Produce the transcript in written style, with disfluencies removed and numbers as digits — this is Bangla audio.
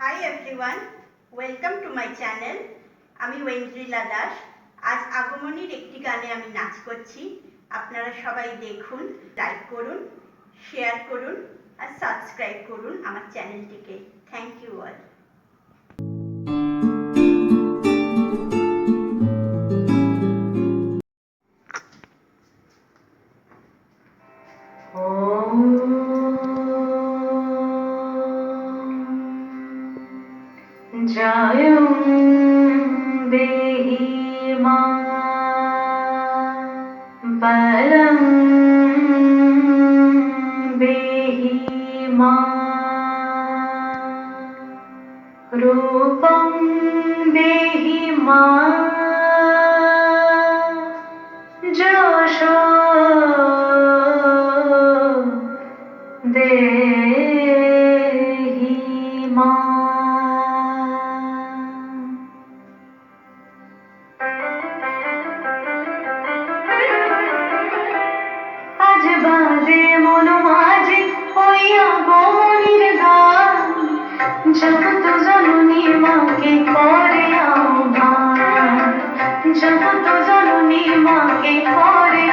Hi everyone, welcome to my channel. আমি ওয়েন্দ্রিলা দাস। আজ আগমনীর একটি গানে আমি নাচ করছি। আপনারা সবাই দেখুন, লাইক করুন, শেয়ার করুন আর সাবস্ক্রাইব করুন আমার চ্যানেলটিকে। Thank you all. জয়ং দেহি মা বলং দেহি মা রূপং দেহি মা যশো দেহি মা। আজ বাজে মন মাঝে ওই আগমনীর গান, জগৎ জননী মাকে করে আহ্বান, জগৎ জননী মাকে করে